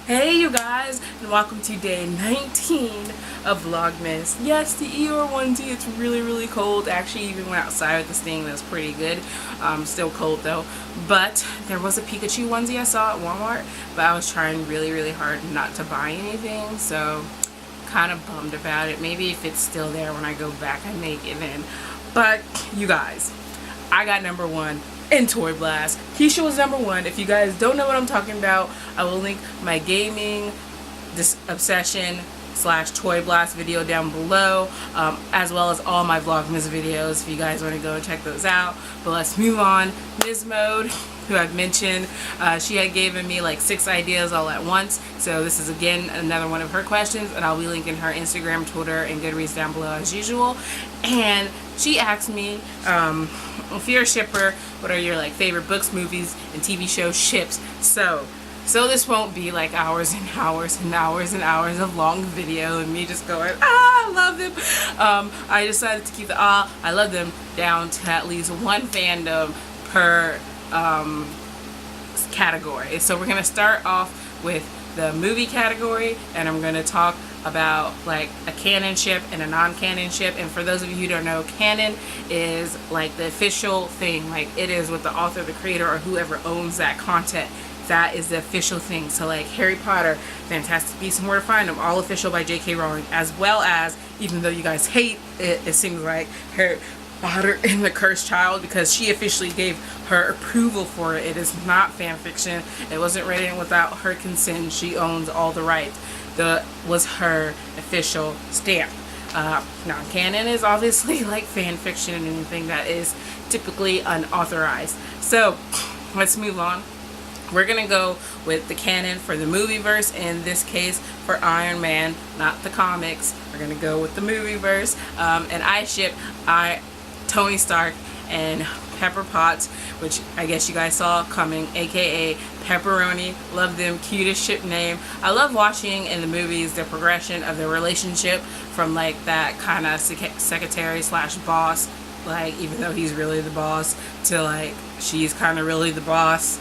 Hey you guys, and welcome to day 19 of Vlogmas. Yes, the Eeyore onesie, it's really cold. Actually, even went outside with this thing, that's pretty good. Still cold though. But there was a Pikachu onesie I saw at Walmart, but I was trying really hard not to buy anything, so kind of bummed about it. Maybe if it's still there when I go back, I may give in. But you guys, I got number one in Toy Blast. ke-sha was number one. If you guys don't know what I'm talking about, I will link my gaming obsession / Toy Blast video down below, as well as all my Vlogmas videos if you guys want to go and check those out. But let's move on. MizMode, who I've mentioned, she had given me like 6 ideas all at once, so this is again another one of her questions, and I'll be linking her Instagram, Twitter, and GoodReads down below as usual. And she asked me, if you're a shipper, what are your like favorite books, movies, and TV show ships? So this won't be like hours and hours of long video and me just going, I love them. I decided to keep the I love them down to at least one fandom per category. So we're gonna start off with the movie category, and I'm gonna talk about like a canon ship and a non-canon ship. And for those of you who don't know, canon is like the official thing, like it is with the author, the creator, or whoever owns that content. That is the official thing. So like Harry Potter, Fantastic Beasts and Where to Find Them, all official by J.K. Rowling, as well as, even though you guys hate it, it seems like Harry Potter and the Cursed Child, because she officially gave her approval for it. It is not fan fiction. It wasn't written without her consent. She owns all the rights. That was her official stamp. Non-canon is obviously like fan fiction and anything that is typically unauthorized. So let's move on. We're gonna go with the canon for the movie verse. In this case, for Iron Man, not the comics. We're gonna go with the movie verse. And I ship Tony Stark and Pepper Potts, which I guess you guys saw coming, aka Pepperoni. Love them, cutest ship name. I love watching in the movies the progression of their relationship from like that kind of secretary / boss, like even though he's really the boss, to like she's kind of really the boss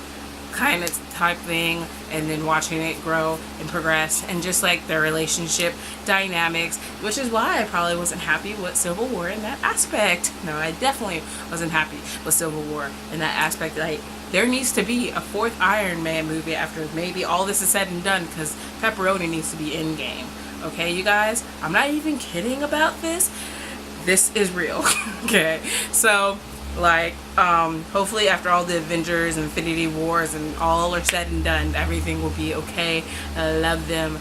kind of type thing, and then watching it grow and progress, and just like their relationship dynamics, which is why I probably wasn't happy with Civil War in that aspect. No, I definitely wasn't happy with Civil War in that aspect. Like, there needs to be a 4th Iron Man movie after maybe all this is said and done, because Pepperoni needs to be in game. Okay, you guys, I'm not even kidding about this. This is real. Okay, so like hopefully after all the Avengers and Infinity Wars and all are said and done, everything will be okay. I love them.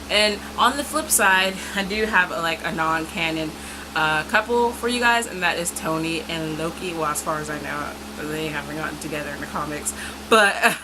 And on the flip side, I do have a non-canon couple for you guys, and that is Tony and Loki. Well, as far as I know, they haven't gotten together in the comics, but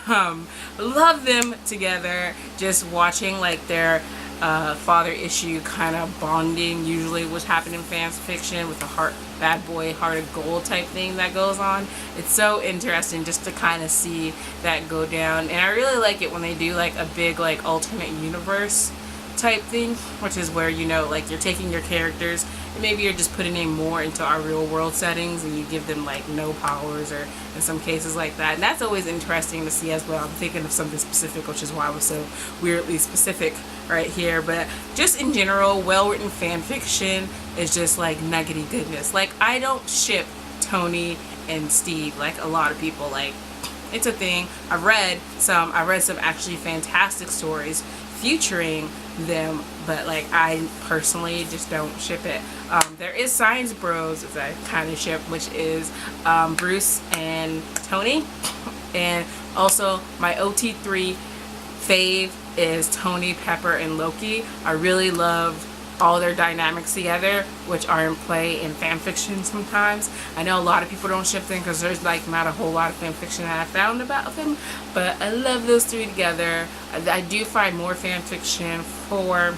love them together. Just watching like their father issue kind of bonding, usually what's happening in fan fiction with the bad boy heart of gold type thing that goes on. It's so interesting just to kind of see that go down, and I really like it when they do like a big like alternate universe type thing, which is where, you know, like you're taking your characters and maybe you're just putting them more into our real world settings, and you give them like no powers, or in some cases like that, and that's always interesting to see as well. I'm thinking of something specific, which is why I was so weirdly specific right here. But just in general, well written fan fiction is just like nuggety goodness. Like, I don't ship Tony and Steve like a lot of people. Like, it's a thing. I read some actually fantastic stories featuring them, but like I personally just don't ship it. There is Science Bros that I kind of ship, which is Bruce and Tony, and also my OT3 fave is Tony, Pepper, and Loki. I really love all their dynamics together, which are in play in fan fiction sometimes. I know a lot of people don't ship them because there's like not a whole lot of fan fiction that I found about them, but I love those 3 together. I do find more fan fiction for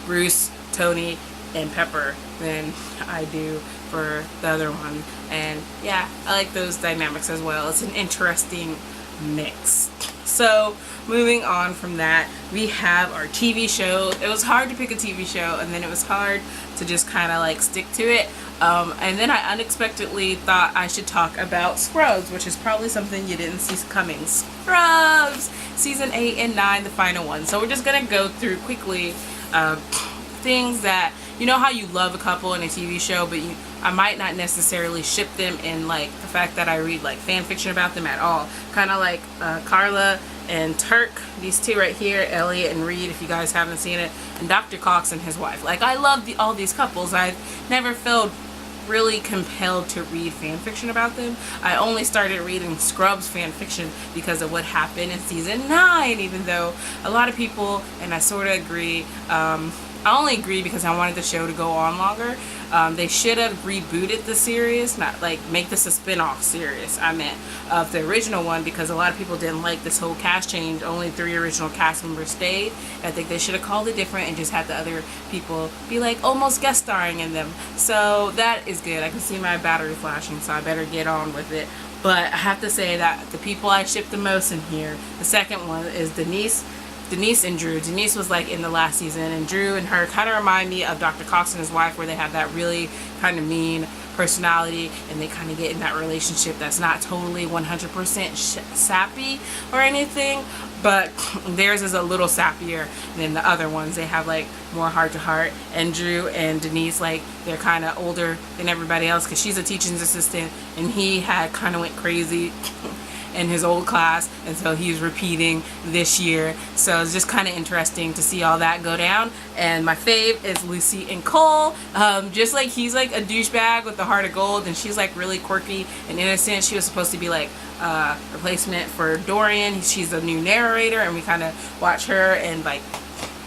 Bruce, Tony, and Pepper than I do for the other one, and yeah, I like those dynamics as well. It's an interesting mix. So moving on from that, we have our TV show. It was hard to pick a TV show, and then it was hard to just kind of like stick to it. And then I unexpectedly thought I should talk about Scrubs, which is probably something you didn't see coming. Scrubs season 8 and 9, the final one. So we're just gonna go through quickly things that, you know how you love a couple in a TV show, but I might not necessarily ship them in, like the fact that I read like fan fiction about them at all. Kind of like Carla and Turk, these two right here, Elliot and Reed, if you guys haven't seen it, and Dr. Cox and his wife. Like, I love all these couples. I've never felt really compelled to read fan fiction about them. I only started reading Scrubs fan fiction because of what happened in season 9, even though a lot of people, and I sort of agree, I only agree because I wanted the show to go on longer. They should have rebooted the series, not like make this a spin-off series, I meant, of the original one, because a lot of people didn't like this whole cast change. Only 3 original cast members stayed. I think they should have called it different and just had the other people be like almost guest starring in them. So that is good. I can see my battery flashing, so I better get on with it. But I have to say that the people I ship the most in here, the second one is Denise and Drew. Denise was like in the last season, and Drew and her kind of remind me of Dr. Cox and his wife, where they have that really kind of mean personality, and they kind of get in that relationship that's not totally 100% sappy or anything, but theirs is a little sappier than the other ones. They have like more heart to heart, and Drew and Denise, like, they're kind of older than everybody else because she's a teaching assistant and he had kind of went crazy in his old class, and so he's repeating this year. So it's just kind of interesting to see all that go down. And my fave is Lucy and Cole. Just like he's like a douchebag with the heart of gold, and she's like really quirky and innocent. She was supposed to be like replacement for Dorian. She's a new narrator, and we kind of watch her and like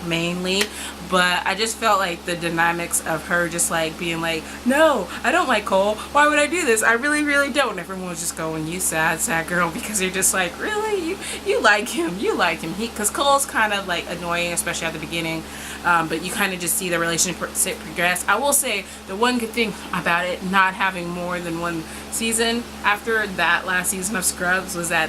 mainly, but I just felt like the dynamics of her just like being like, no, I don't like Cole, why would I do this, I really don't, and everyone was just going, you sad girl, because you're just like, really, you like him, because Cole's kind of like annoying, especially at the beginning, but you kind of just see the relationship progress. I will say the one good thing about it not having more than one season after that last season of Scrubs was that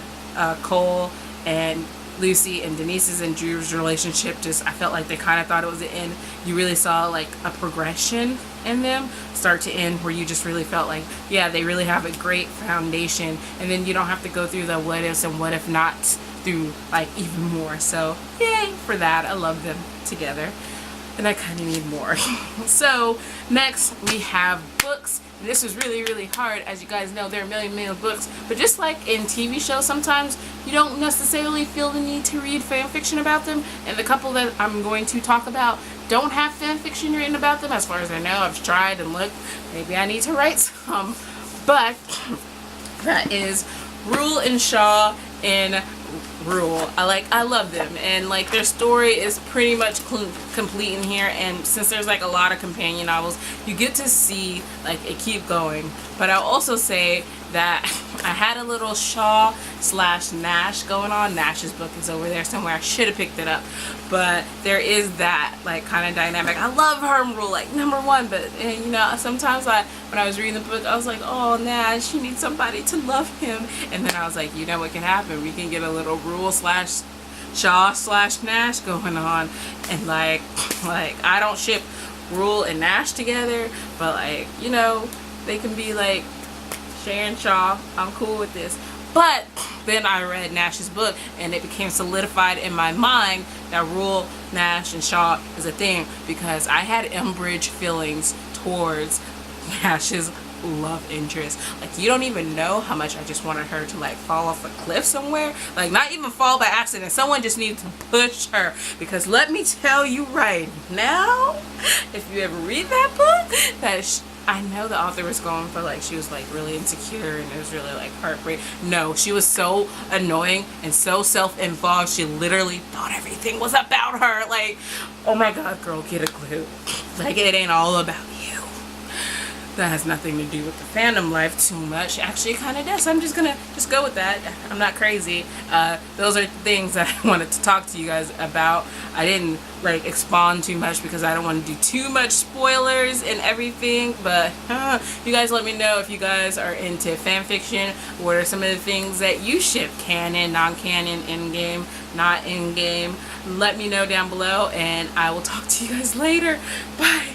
Cole and Lucy and Denise's and Drew's relationship, just, I felt like they kind of thought it was the end. You really saw like a progression in them start to end, where you just really felt like, yeah, they really have a great foundation, and then you don't have to go through the what ifs and what if nots through like even more. So yay for that. I love them together, and I kind of need more. So next we have books. And this was really hard. As you guys know, there are a million books, but just like in TV shows, sometimes you don't necessarily feel the need to read fan fiction about them, and the couple that I'm going to talk about don't have fan fiction written about them, as far as I know. I've tried and looked. Maybe I need to write some, but that is Rule and Shaw and Rule. I love them, and like their story is pretty much complete in here, and since there's like a lot of companion novels, you get to see like it keep going. But I'll also say that I had a little Shaw / Nash going on. Nash's book is over there somewhere. I should have picked it up, but there is that like kind of dynamic. I love her and Rule like #1, but you know, sometimes when I was reading the book, I was like, oh, Nash, you need somebody to love him, and then I was like, you know what can happen? We can get a little Rule / Shaw / Nash going on, and like I don't ship Rule and Nash together, but like, you know, they can be like Shay and Shaw. I'm cool with this. But then I read Nash's book, and it became solidified in my mind that Rule, Nash, and Shaw is a thing, because I had Umbridge feelings towards Nash's love interest. Like, you don't even know how much I just wanted her to like fall off a cliff somewhere, like not even fall by accident. Someone just needed to push her, because let me tell you right now, if you ever read that book, that I know the author was going for like, she was like really insecure and it was really like heartbreak. No, she was so annoying and so self-involved. She literally thought everything was about her. Like, oh my god, girl, get a clue. Like, it ain't all about you. That has nothing to do with the fandom life too much. Actually, it kind of does. I'm just gonna go with that. I'm not crazy. Those are things that I wanted to talk to you guys about. I didn't like expound too much because I don't want to do too much spoilers and everything. But you guys let me know if you guys are into fan fiction. What are some of the things that you ship? Canon, non-canon, in-game, not in-game. Let me know down below, and I will talk to you guys later. Bye.